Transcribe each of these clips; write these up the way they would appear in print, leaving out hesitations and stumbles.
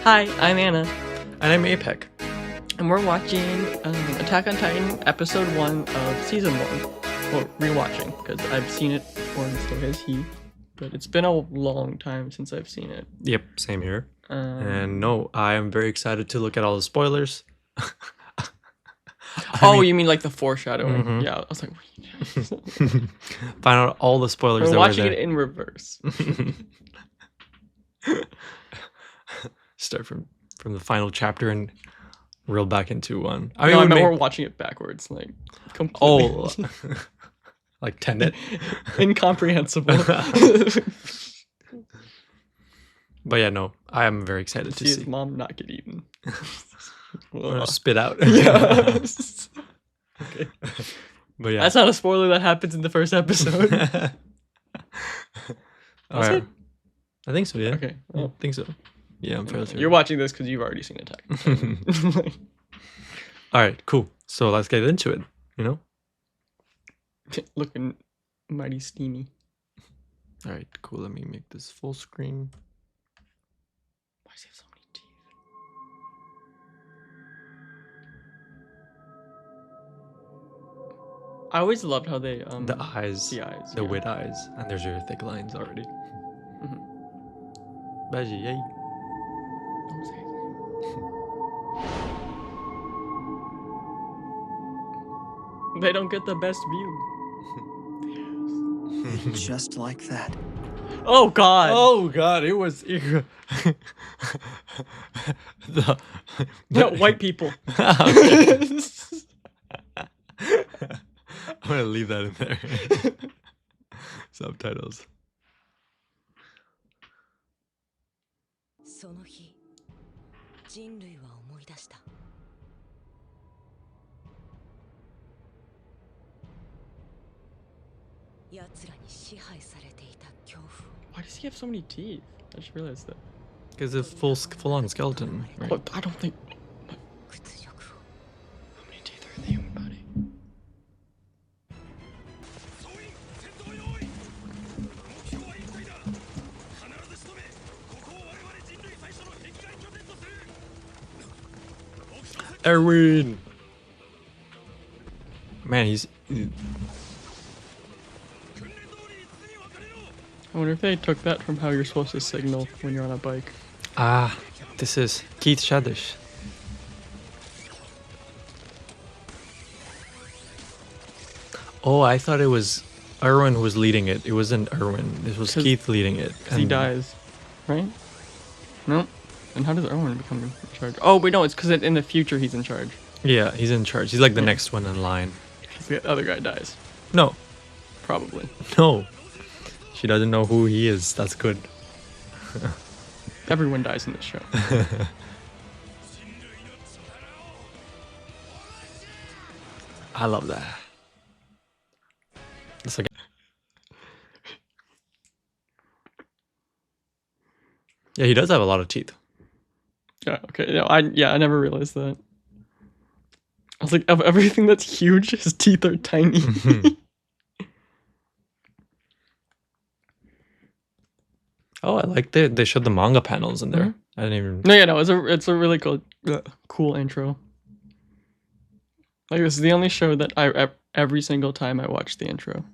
Hi, I'm Anna, And I'm Apek. and we're watching Attack on Titan Episode 1 of Season 1. Well, rewatching, because I've seen it before and so has he. But it's been a long time since I've seen it. Yep, same here. And no, I am very excited to look at all the spoilers. You mean like the foreshadowing? Mhm. Yeah, I was like, Find out all the spoilers we're that watching were it in reverse. Start from the final chapter and reel back into one. I mean, we're watching it backwards, like completely. Like Tenet. Incomprehensible. But yeah, no, I am very excited to see see. his mom not get eaten. Or spit out. Yeah. Okay. But yeah. That's not a spoiler that happens in the first episode. Was it? I think so, yeah. Okay. I Well, think so. Yeah, I'm fairly sure. you're watching this because you've already seen Attack. All right, cool. So let's get into it, you know? Looking mighty steamy. All right, cool. Let me make this full screen. Why does he have so many teeth? I always loved how they The eyes, the eyes, the yeah. wit eyes, and there's your thick lines already. Mhm. Baji, yay. Don't say it. They don't get the best view. Just like that. Oh God! Oh God, it was the No, white people. I'm gonna leave that in there. Subtitles. その日、人類は思い出した。奴らに支配されていた恐怖を。 Why does he have so many teeth? I just realized that. Because it's full-on skeleton. Right? But I don't think. 屈辱を。 How many teeth are in the human body? Erwin. Man, he's. I wonder if they took that from how you're supposed to signal when you're on a bike. Ah, this is Keith Shadish. Oh, I thought it was Erwin who was leading it. It wasn't Erwin. This was 'Cause- Keith leading it. Because he dies, right? No? And how does Erwin become in charge? Oh, wait, no, it's because in the future he's in charge. Yeah, he's in charge. He's like the Yeah. next one in line. 'Cause the other guy dies. No, Probably. no. She doesn't know who he is. That's good. Everyone dies in this show. I love that. It's like. Yeah, he does have a lot of teeth. Yeah, okay. No, I never realized that. I was like, of everything that's huge, his teeth are tiny. Oh, I like they showed the manga panels in there. I didn't even. No, yeah, no, it's a really cool intro. Like, this is the only show that every single time I watch the intro.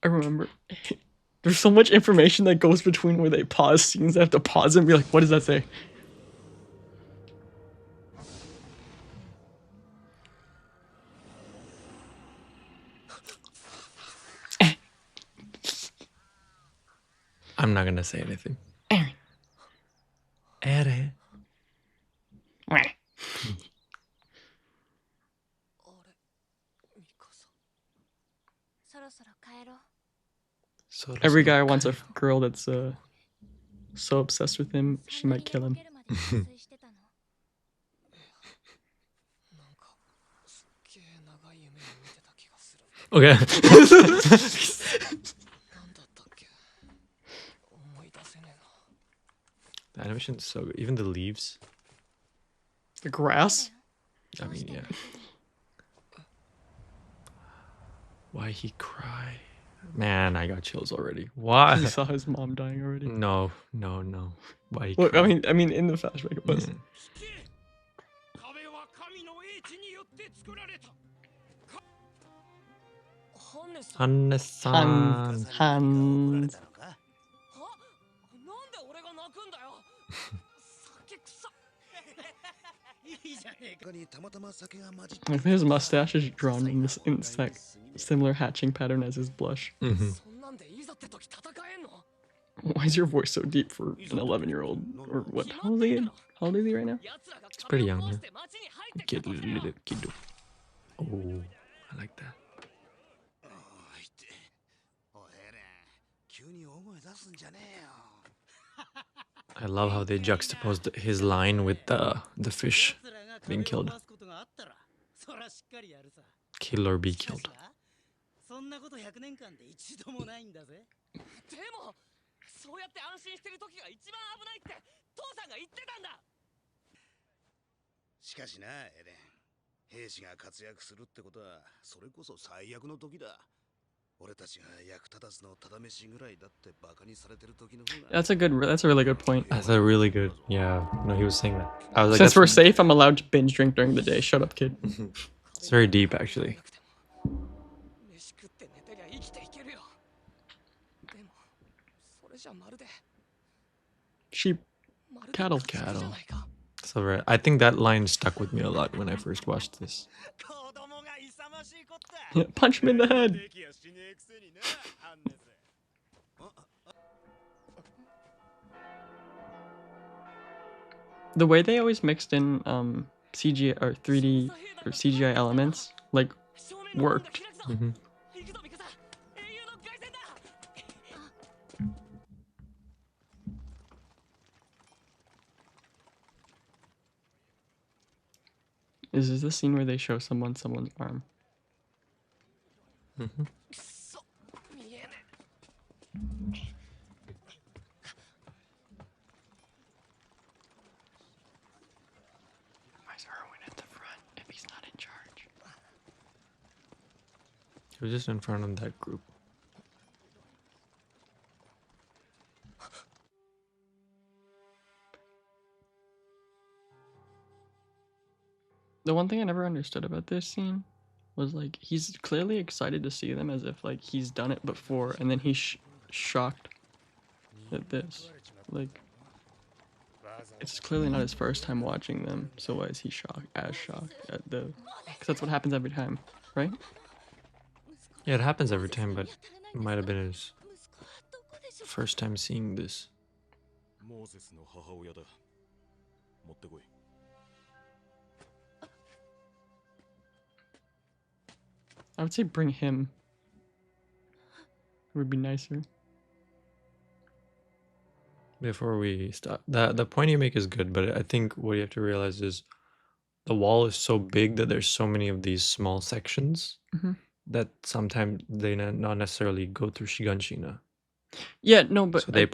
I remember there's so much information that goes between where they pause scenes. I have to pause and be like, what does that say? I'm not gonna say anything. Aaron. Ere. そろそろ帰ろう。 Every guy wants a girl that's so obsessed with him she might kill him. 散歩に出かけるまでしてたの。 なんかすっげえ長い夢を見てた気がする。 Okay. なんだったっけ思い出せねえ The animation is so good. Even the leaves. The grass? I mean, yeah. Why he cry? Man, I got chills already. He Why? saw his mom dying already. No. Why? he Well, cried? I mean, in the flashback it was. Yeah. 壁は神の英知によって作られた。ハンネさん。 Hannes-san. Hans. は？なんで俺が泣くんだよ。酒臭。いいじゃねえか。にたまたま酒が混じって Like his mustache is drawn in this like similar hatching pattern as his blush. Mhm. そんなんでいざって時戦えんの？ Why is your voice so deep for an 11-year-old? Or what? How old is he? How old is he right now? 奴らが It's pretty 壁を young, 壊 yeah. して街に入ってきた Kid, 時だよ。 little kid. Oh, I like that. おいっておへれ急に大声出すんじゃねえよ I love how they juxtaposed his line with the fish being killed. そらしっかりやるさ。 Kill or be killed. そんなこと100年間で一度もないんだぜ。でもそうやって安心してる時が一番危ないって父さんが言ってたんだ。しかしなエレン兵士が活躍するってことはそれこそ最悪の時だ俺たちが役立たずのただ飯ぐらいだってバカにされてる時の方が That's a really good point. That's a really good. Yeah, no, he was saying that. I was like, Since that's, we're safe, I'm allowed to binge drink during the day. Shut up, kid. it's very deep, actually. 飯食って寝てりゃ生きていけるよ。でもそれじゃまるで Sheep. まるで Cattle. 家畜じゃないか。 So right, I think that line stuck with me a lot when I first watched this. 子供が勇ましいこった。 Yeah, punch him in the head. 敵やしねえくせにな、ハンネス。 The way they always mixed in CGI or 3D or CGI elements like 正面の門が worked. 開くぞ。 Mhm. 行くぞミカサ。英雄の凱旋だ。 Is this the scene where they show someone's arm? Mhm. くそ見えねえ。 Why is Erwin at the front if he's not in charge? He was just in front of that group. The one thing I never understood about this scene was like he's clearly excited to see them as if like he's done it before, and then he's shocked at this. Like it's clearly not his first time watching them, so why is he shocked at the? Because that's what happens every time, right? Yeah, it happens every time, but it might have been his first time seeing this. モーゼスの母親だ持ってこい I would say bring him. It would be nicer. Before we stop, the point you make is good, but I think what you have to realize is the wall is so big that there's so many of these small sections Mhm. that sometimes they not necessarily go through Shiganshina. Yeah, no, but So they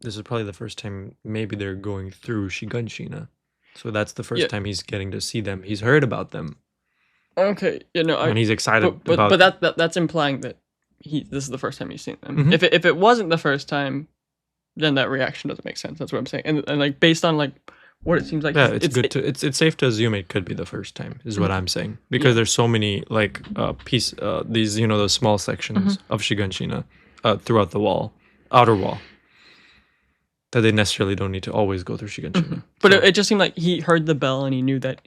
this is probably the first time maybe they're going through Shiganshina. So that's the first Yeah. time he's getting to see them. He's heard about them okay, you know, and he's excited but about. that's implying that this is the first time he's seen them. Mhm. If it wasn't the first time, then that reaction doesn't make sense. That's what I'm saying. And like based on like what it seems like, Yeah, it's good to it's safe to assume it could be the first time is what I'm saying, because there's so many like these those small sections of Shiganshina throughout the outer wall, that they necessarily don't need to always go through Shiganshina. But So- it just seemed like he heard the bell and he knew that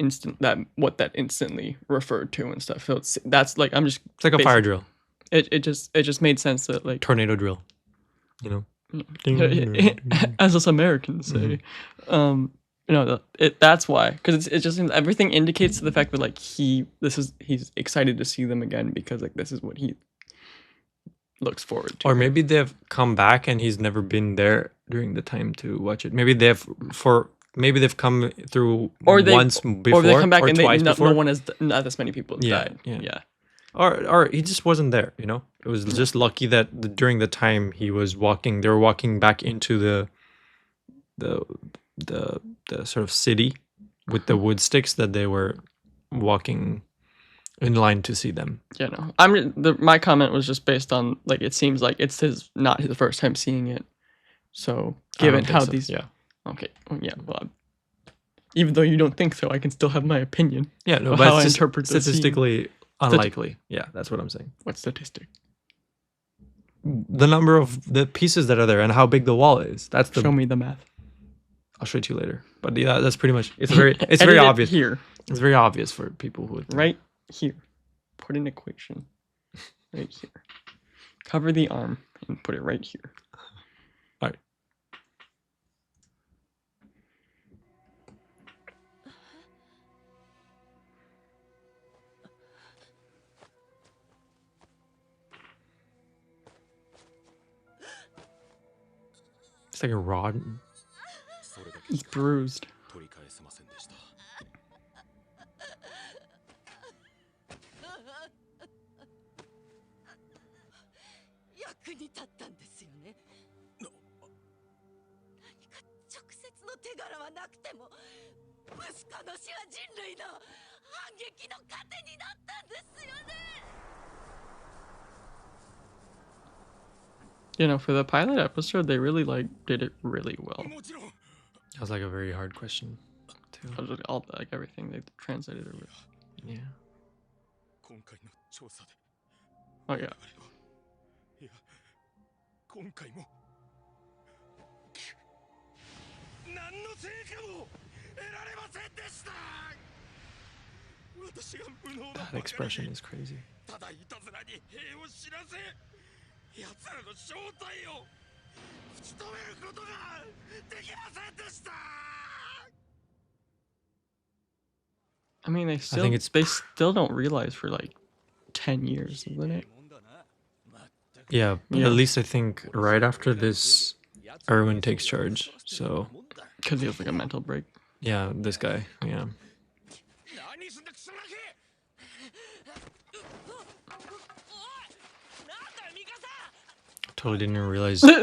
what that instantly referred to and stuff. So that's like I'm just it's like a fire drill, it just made sense that like tornado drill, you know. as us Americans say, that's why, because it just seems everything indicates to the fact that like he's excited to see them again because like this is what he looks forward to. Or maybe they've come back and he's never been there during the time to watch it. Maybe they've come through once before, or they come back or and twice before. no one has not this many people have died. Yeah. Or he just wasn't there, you know? It was just lucky that during the time they were walking back into the sort of city with the wood sticks, that they were walking in line to see them. Yeah, no. My comment was just based on like it seems like it's not his first time seeing it. So I don't given think how so, these yeah. Okay. Well, yeah. Well, even though you don't think so, I can still have my opinion. Yeah, no, of but how I it's just interpret the scene. statistically unlikely. Yeah, that's what I'm saying. What statistic? The number of the pieces that are there and how big the wall is. That's the. Show me the math. I'll show it to you later. But yeah, that's pretty much. It's very Edit it obvious. here, It's very obvious for people who would think. right here. Put an equation right here. Cover the arm and put it right here. All right. It's like a rod. それだけ It's bruised. 取り返せませんでした 役に立ったんですよね。何か直接の手柄はなくても息子の死は人類の反撃の糧になったんですよね。 You know, for the pilot episode, they really like did it really well. もちろん That was like a very hard question, too. All like everything they translated it. Yeah. 今回の調査で Oh yeah. いや今回も何の成果も得られませんでした私が無能な That expression is crazy. ただいたずらに兵を知らせ奴らの正体を打ち止めることができませんでした I mean, they still think it's they still don't realize for like 10 years, isn't it? Yeah, but Yeah. at least I think right after this, Erwin takes charge. So, Because he has like a mental break. yeah, this guy, yeah. 何すんだクソガキおいなんだよミカサ Totally didn't even realize. I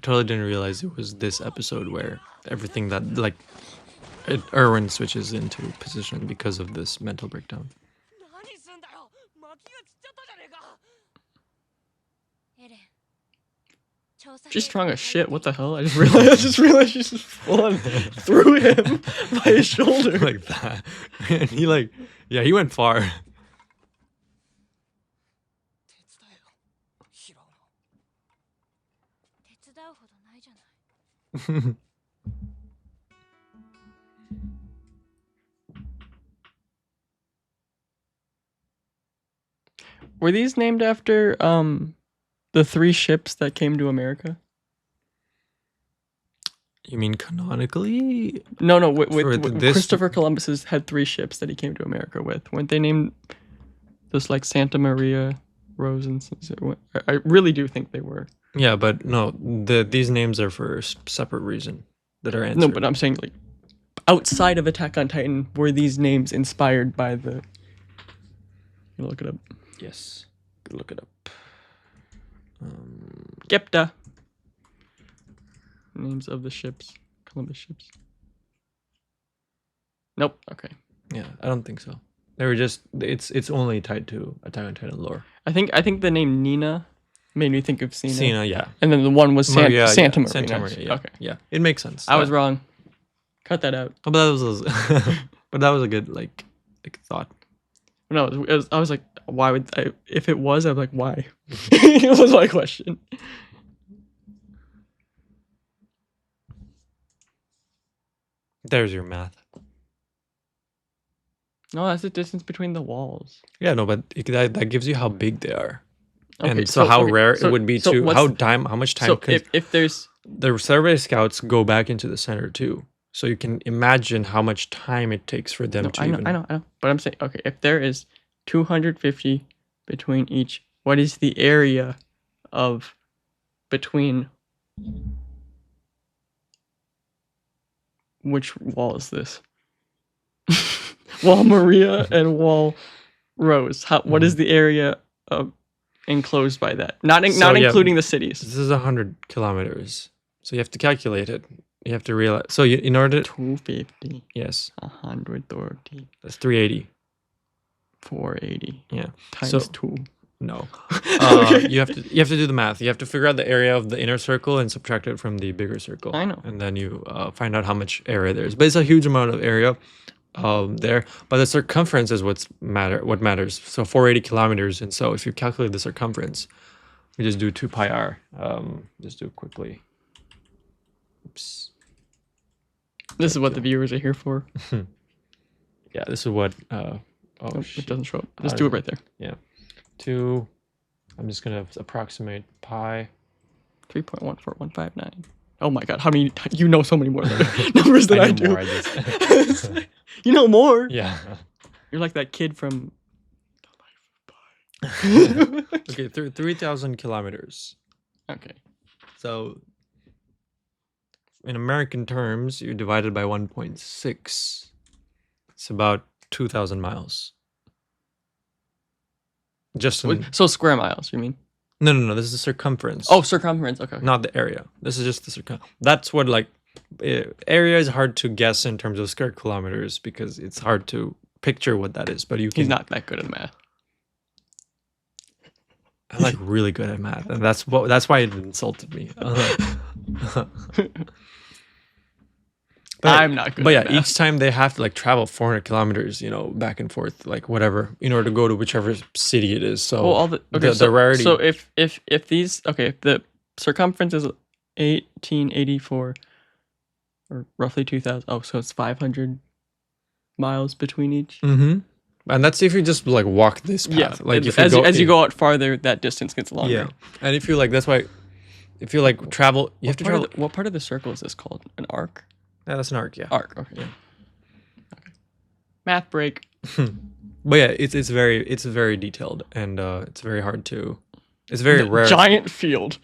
totally didn't realize it was this episode where everything that, like, Erwin switches into position because of this mental breakdown. 何すんだよ巻きが散っちゃったじゃねえかエレン、調査 She's strong as shit. What the hell? I just realized she just full on threw him by his shoulder. Like that. And he, like, yeah, he went far. 手伝えよヒロ手伝うほどないじゃない。 Were these named after the 3 ships that came to America? You mean canonically? No, with For this- Christopher Columbus had 3 ships that he came to America with. Weren't they named this like Santa Maria, Rose, and I really do think they were. Yeah, but no, these names are for a separate reason that are answered. No, but I'm saying like outside of Attack on Titan, were these names inspired by the? You look it up. Yes, look it up. Gepta. Names of the ships, Columbus ships. Nope. Okay. Yeah, I don't think so. They were just it's only tied to Attack on Titan lore. I think the name Nina made me think of Cena. Cena, yeah. And then the one was Santa Maria. Santa Maria, yeah. Okay. Yeah, it makes sense. I was wrong. Cut that out. Oh, but that was but that was a good like thought. No, it was, I was like, why would I? If it was, I'm like, why? It was my question. There's your math. No, that's the distance between the walls. Yeah, no, but that gives you how big they are. Okay, And so how rare so- it would be so to what's how much time So could if there's the survey scouts go back into the center too. So you can imagine how much time it takes for them no, to I know, even I know, but I'm saying okay, if there is 250 between each, what is the area of between? Which wall is this? Wall Maria and Wall Rose. What is the area of enclosed by that? Not So, yeah, including the cities. This is 100 kilometers. So you have to calculate it. You have to realize. So in order to, 250, yes, 130, that's 380. 480 Yeah. times So 2. no. Okay. You have to do the math. You have to figure out the area of the inner circle and subtract it from the bigger circle. I know. And then you find out how much area there is. But it's a huge amount of area there. But the circumference is what matters. So 480 kilometers. And so if you calculate the circumference, we just do 2 pi r. Just do it quickly. Oops. This is what the viewers are here for. Yeah, this is what. Oh, Oh, it doesn't show up. How Just does do it it- right there. Yeah. 2. I'm just gonna approximate pi. 3.14159. Oh my god, how many? You know so many more numbers than I, know do. more, I just. You know more. Yeah. You're like that kid from. Okay, 3,000 kilometers. Okay. So, in American terms, you divide it by 1.6. It's about 2,000 miles. Just in, So square miles, you mean? no. This is the circumference. Oh, circumference. Okay. Not the area. This is just the circumference. That's what area is hard to guess in terms of square kilometers because it's hard to picture what that is. But you can. He's not that good at math. I'm like really good at math, and that's why it insulted me. I'm not good But yeah, at math. each time they have to like travel 400 kilometers, back and forth, like whatever, in order to go to whichever city it is. So Well, all the okay. the rarity. So if these if the circumference is 1884 or roughly 2,000. Oh, so it's 500 miles between each. Mm-hmm. And that's if you just like walk this path. Yeah. Like if as you go out farther, that distance gets longer. Yeah. And if you like, that's why, if you like travel, you have to travel. What part of the circle is this called? An arc? Yeah, that's an arc. Yeah. Arc. Okay. Yeah. Okay. Math break. But yeah, it's very detailed and it's very hard to. It's very rare. Giant field.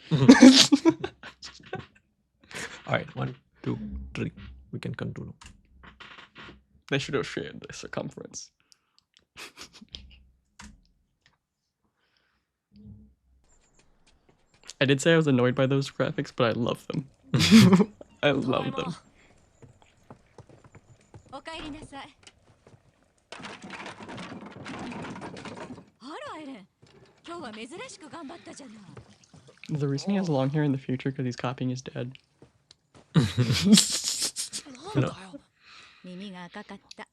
All right, 1, 2, 3. We can continue. They should have shared the circumference. I did say I was annoyed by those graphics, but I love them. I love them. おかえりなさい。あらエレン、今日は珍しく頑張ったじゃない。 The reason he has long hair in the future because he's copying his dad. なんだよ。耳が赤かった。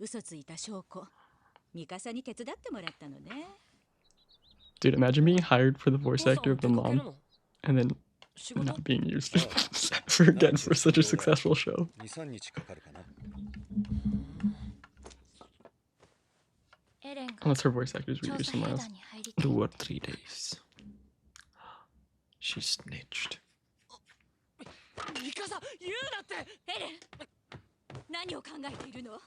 嘘ついた証拠。ミカサに手伝ってもらったのね。 Dude, imagine being hired for the voice actor of the お父さんは出かける mom の？ and then 仕事？ not being used for again for such a successful show. 2、3日かかるかな。エレンが Unless her voice actors were 調 used 査 somewhere 兵 else. 団に入りたい。 2 or 3 days. She snitched. ミカサ、言うなって。エレン、何を考えているの？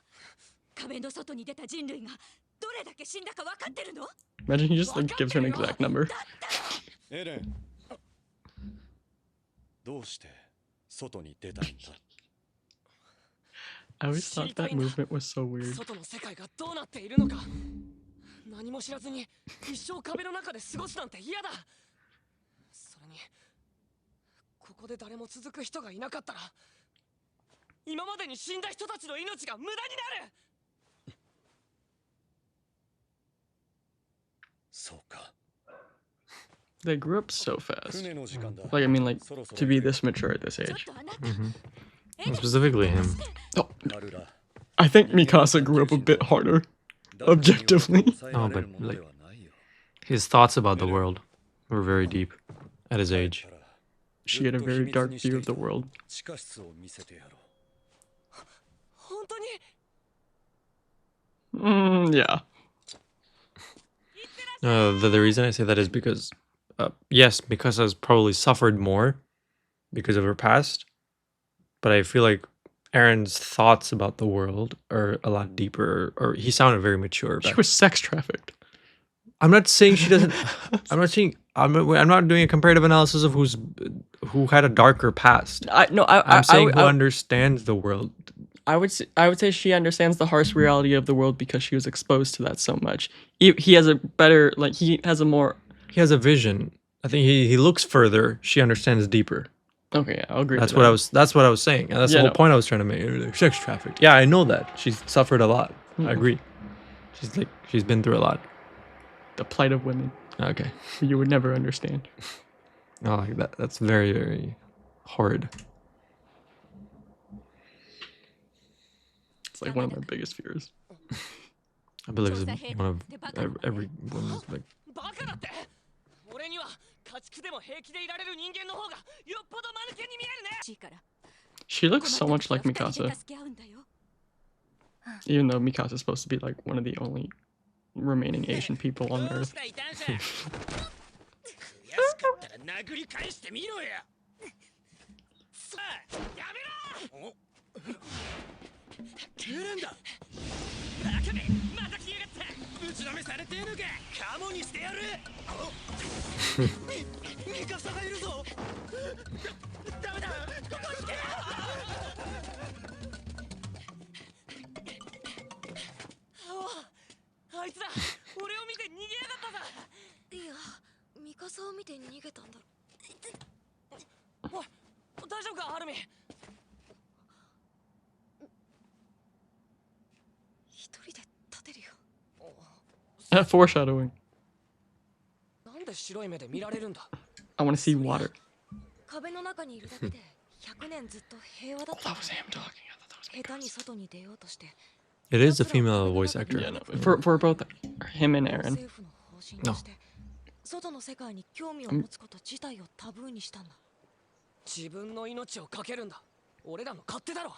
壁の外に出た人類がどれだけ死んだか分かってるの？ Imagine he just like gives her an exact number. エレン、どうして外に出たんだ？ I always thought that movement was so weird. 外の世界がどうなっているのか。何も知らずに一生壁の中で過ごすなんて嫌だ。それにここで誰も続く人がいなかったら今までに死んだ人たちの命が無駄になる。そうか。 They grew up so fast. 船の時間だ。 Like I mean, like そろそろ to be this mature at this ちょっ age. とあなた、 Specifically him. Oh, なるら。 I think Mikasa grew up a bit harder. Objectively. Oh, but like his thoughts about the world were very deep at his age. She had a very dark view of the world. 地下室を見せてやろう。本当に？ Yeah. The reason I say that is because, yes, Mikasa's probably suffered more because of her past, but I feel like Aaron's thoughts about the world are a lot deeper, or he sounded very mature. She back- was sex trafficked. I'm not saying she doesn't. I'm not saying. I'm not doing a comparative analysis of who had a darker past. I'm saying who understands the world. I would say she understands the harsh reality of the world because she was exposed to that so much. He has a better he has a more. He has a vision. I think he looks further. She understands deeper. Okay, yeah, I'll agree. That's to what that. I was. That's what I was saying, and that's Yeah, the whole no. point I was trying to make. Like, sex trafficked. Yeah, I know that she's suffered a lot. Mhm. I agree. She's been through a lot. The plight of women. Okay. You would never understand. Oh, like that. That's very, very horrid. It's like one of my biggest fears. I believe it's one of every woman's like. バカだって俺には家畜でも平気でいられる人間の方がよっぽど間抜けに見えるね She looks so much like Mikasa, even though Mikasa is supposed to be like one of the only remaining Asian people on どうし Earth. た異端者悔しかったら殴り返してみろやさあやめろエレンだバカめまた来やがったぶちのめされてえのかカモにしてやるミカサがいるぞダメだここ引けあいつだ俺を見て逃げやがったさいやミカサを見て逃げたんだおい大丈夫かハルミ一人で立てるよ That foreshadowing. なんで白い目で見られるんだ I want to see water. 壁の中にいるだけで100年ずっと平和だっ Oh, た that was him talking. I thought that was 下手に外に出ようとして It is a female voice actor. Yeah, no. For both him and Aaron. 政府の方針として外の世界に興味を持つこと自体をタブーにしたんだ自分の命をかけるんだ俺らの勝手だろ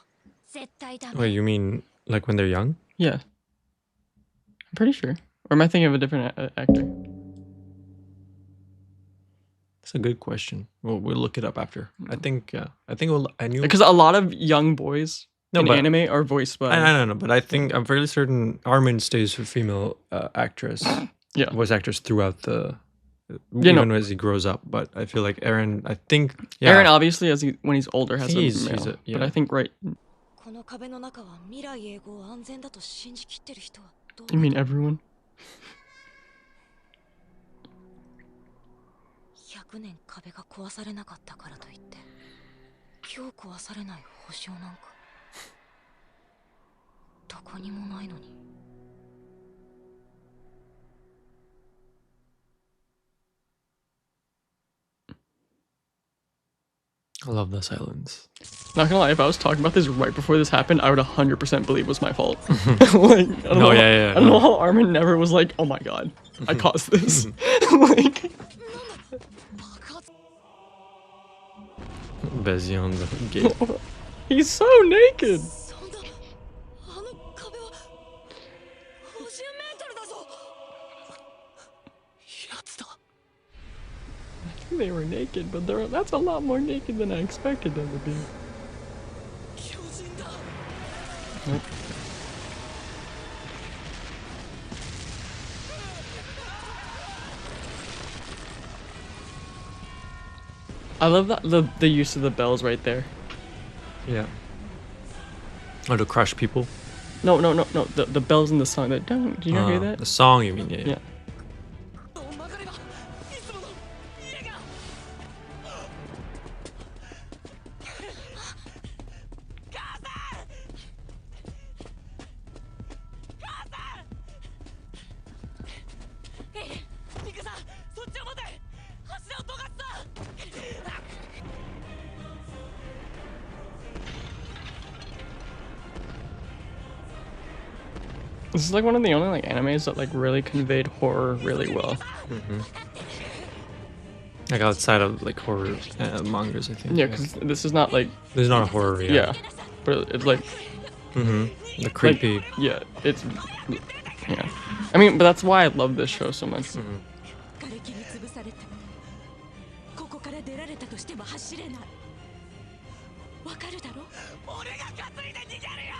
絶対ダ Wait, メ you mean like when they're young? Yeah. I'm pretty sure. Or am I thinking of a different actor? That's a good question. We'll look it up after. I think. Yeah. I think I knew. Because a lot of young boys No, in but- anime are voiced by. I don't know, but I think I'm fairly certain Armin stays with female actress. Yeah. Voice actors throughout the. Yeah, Even no. as he grows up, but I feel like Aaron. I think. Yeah. Aaron obviously, when he's older, has He's a male. a- yeah. But I think right. この壁の中は未来永劫安全だと信じきってる人はどう You mean everyone? 100年壁が壊されなかったからといって今日壊されない保証なんかどこにもないのに I love the silence. Not gonna lie, if I was talking about this right before this happened, I would 100% believe it was my fault. Like, I don't No, know, yeah, I don't no. know how Armin never was like, oh my god, I caused this. Like, Bezzy on the gate. he's so naked. そんなあの壁は50メートルだぞやつだ They were naked, but that's a lot more naked than I expected them to be. 巨人だ I love that the use of the bells right there. Yeah. Or to crush people. No. The bells in the song. That don't. Do you not hear that? The song, you mean? Yeah. Yeah. 曲がればいつもの家が母さん母さんミカさんそっちを待て柱を尖った This is like one of the only like animes that like really conveyed horror really well. Like outside of like horror mangas, I think. Yeah, because this is not like There's not a horror. yeah, but it's like The like, creepy. yeah, it's yeah. I mean, but that's why I love this show so much. 瓦礫に潰されてもここから出られたとしても走れないわかるだろ俺が担いで逃げるよ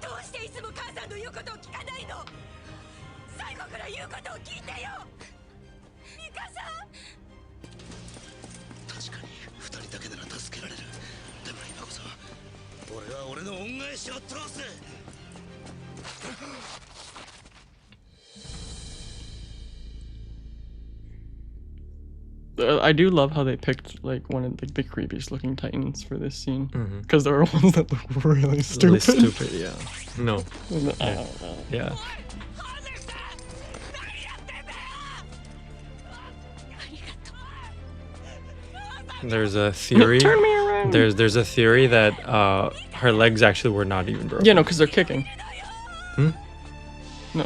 どうしていつも母さんの言うことを聞かないの最後から言うことを聞いてよミカさん確かに二人だけなら助けられる。でも今こそ俺は俺の恩返しを通す。 I I do love how they picked like one of the creepiest looking Titans for this scene Mhm. because there are ones that look really Really stupid. stupid, yeah. No. I don't know. Yeah. There's a theory. Turn me around. There's a theory that her legs actually were not even broken. Yeah, no, because they're kicking. Hmm? No,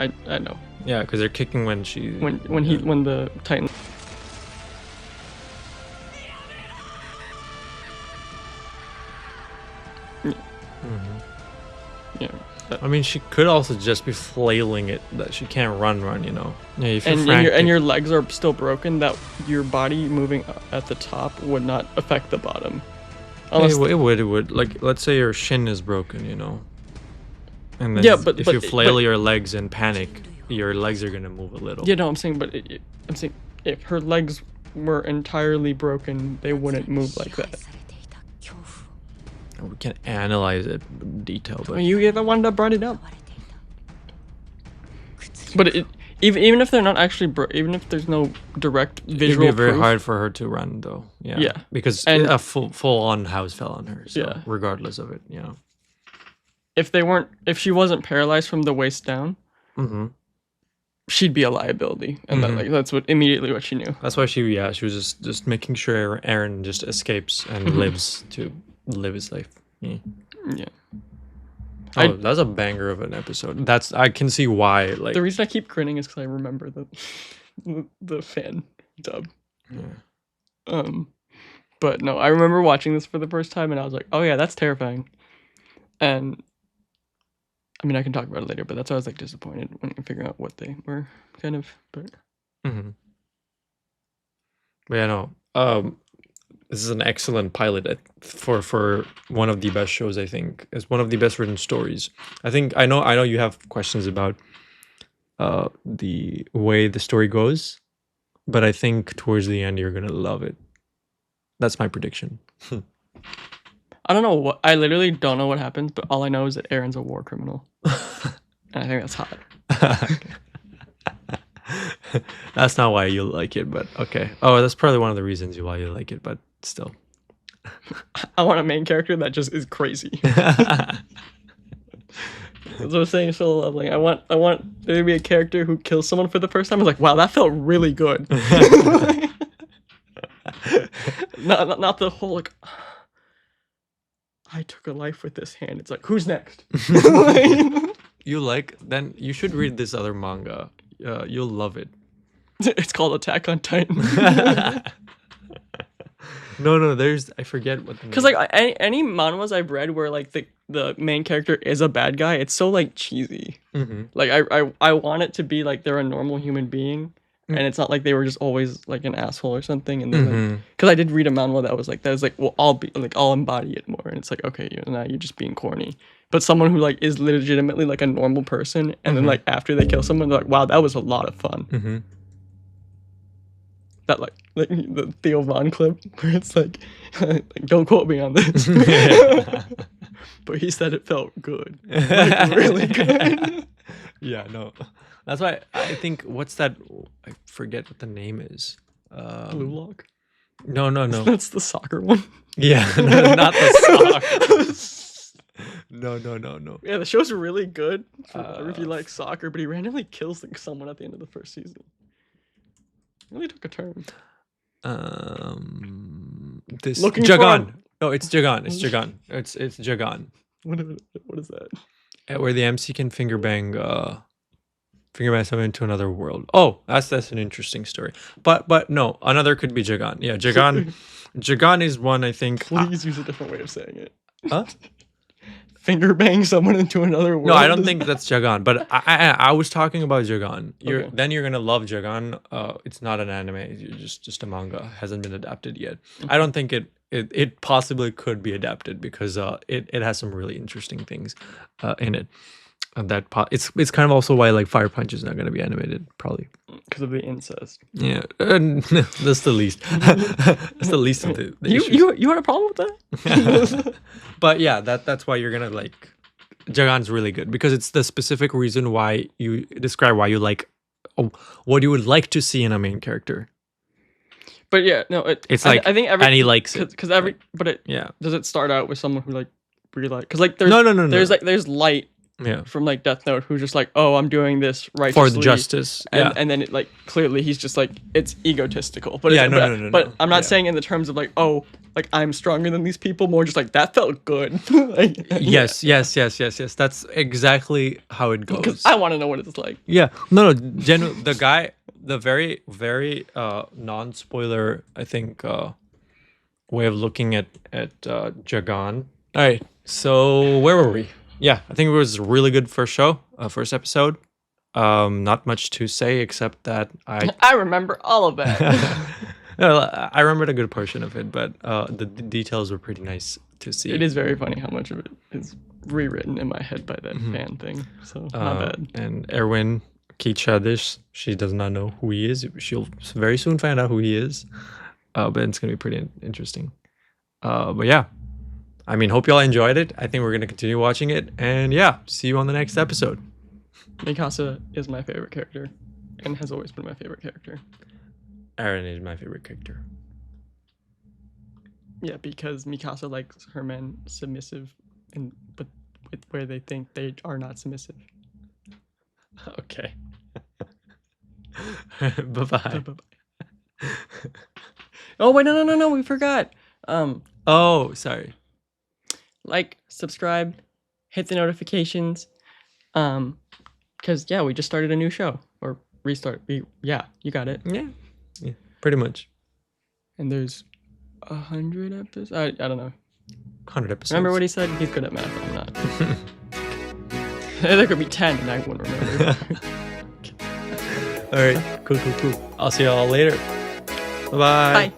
I know. Yeah, because they're kicking when she. When the Titan. Yeah. I mean, she could also just be flailing it that she can't run, you know. Yeah, if you're And frantic, your legs are still broken. That your body moving at the top would not affect the bottom. Unless it would. Like, let's say your shin is broken, you know. And then Yeah, but- if but- you flail but- your legs in panic, your legs are gonna move a little. Yeah, no, I'm saying, but I'm saying if her legs were entirely broken, they wouldn't move like that. We can analyze it in detail, but You're the one that brought it up. But even if they're not actually even if there's no direct it'd visual be very proof, hard for her to run, though. Yeah. Yeah. Because And- a full on house fell on her. So Yeah. regardless of it, you know. if she wasn't paralyzed from the waist down, Mm-hmm. she'd be a liability, and that's immediately what she knew. That's why she was just making sure Aaron just escapes and Mm-hmm. lives to live his life. Yeah. Yeah. Oh, that's a banger of an episode. I can see why. Like, The reason I keep grinning is because I remember the fan dub. yeah. But no, I remember watching this for the first time, and I was like, "Oh yeah, that's terrifying." And I mean, I can talk about it later, but that's why I was like disappointed when you figure out what they were kind of. But Mm-hmm. But yeah, no. This is an excellent pilot for one of the best shows. I think it's one of the best written stories. I know you have questions about the way the story goes, but I think towards the end you're gonna love it. That's my prediction. I don't know what. I literally don't know what happens, but all I know is that Aaron's a war criminal, and I think that's hot. That's not why you like it, but okay. Oh, that's probably one of the reasons why you like it, but still. I want a main character that just is crazy. That's what I was saying, solo leveling. I want there to be a character who kills someone for the first time. I was like, wow, that felt really good. not the whole like, I took a life with this hand. It's like, who's next? Then you should read this other manga. You'll love it. It's called Attack on Titan. No, I forget what the name. Because like any manhwas I've read where like the main character is a bad guy, it's so like cheesy. Mm-hmm. Like I want it to be like they're a normal human being, and it's not like they were just always like an asshole or something. And then because I did read a manhwa that was like well I'll embody it more, and it's like okay, now you're just being corny. But someone who like is legitimately like a normal person, and then like after they kill someone, they're like wow, that was a lot of fun. Mm-hmm. That like the Theo Von clip where it's like don't quote me on this, but he said it felt good, like really good. Yeah, no, that's why I think what's that? I forget what the name is. Blue Lock. No. That's the soccer one. Yeah, no, not the soccer. No. Yeah, the show's really good if you like soccer, but he randomly kills someone at the end of the first season. Really took a turn. This Looking Jagan. No, it's Jagan. It's Jagan. It's Jagan. What is that? Where the MC can finger bang someone into another world. Oh, that's an interesting story. But no, another could be Jagan. Yeah, Jagan. Jagan is one I think. Please use a different way of saying it. Huh? Finger bang someone into another world. No, I don't think that's Jagan. But I was talking about Jagan. Okay. Then you're gonna love Jagan. It's not an anime. It's just a manga. Hasn't been adapted yet. I don't think it possibly could be adapted because it has some really interesting things in it. It's kind of also why like Fire Punch is not gonna be animated probably because of the incest. Yeah, that's the least. That's the least of the issues. You had a problem with that? But yeah, that's why you're gonna like Jagan's really good because it's the specific reason why you describe why you like what you would like to see in a main character. But yeah, no, It's like, I think every and he likes it. because every but it Yeah. does it start out with someone who like really because like there's No. there's Light Yeah. from like Death Note who's just like, oh, I'm doing this righteously For the justice. Yeah. and then it like clearly he's just like it's egotistical. But Yeah, it's, but I'm not Yeah. saying in the terms of like, oh, like I'm stronger than these people. More just like that felt good. Like, Yes. That's exactly how it goes. because I want to know what it's like. Yeah. The guy, the very, very non-spoiler, I think, way of looking at Jagan. All right. So where were we? Yeah, I think it was a really good first episode. Not much to say except that I remember all of that. I remembered a good portion of it, but the details were pretty nice to see. It is very funny how much of it is rewritten in my head by that fan thing. So not bad. And Erwin Kichadish, she does not know who he is. She'll very soon find out who he is. But it's gonna be pretty interesting. But yeah, I mean, hope y'all enjoyed it. I think we're gonna continue watching it, and yeah, see you on the next episode. Mikasa is my favorite character, and has always been my favorite character. Aaron is my favorite character. Yeah, because Mikasa likes her men submissive, but where they think they are not submissive. Okay. Bye-bye. Oh wait, no, we forgot. Oh, sorry. Like, subscribe, hit the notifications, because yeah, we just started a new show or restart. Yeah, you got it. Yeah, pretty much. And there's 100 episodes. I don't know. 100 episodes. Remember what he said? He's good at math. I'm not. There could be 10, and I wouldn't remember. All right, cool. I'll see y'all later. Bye-bye. Bye.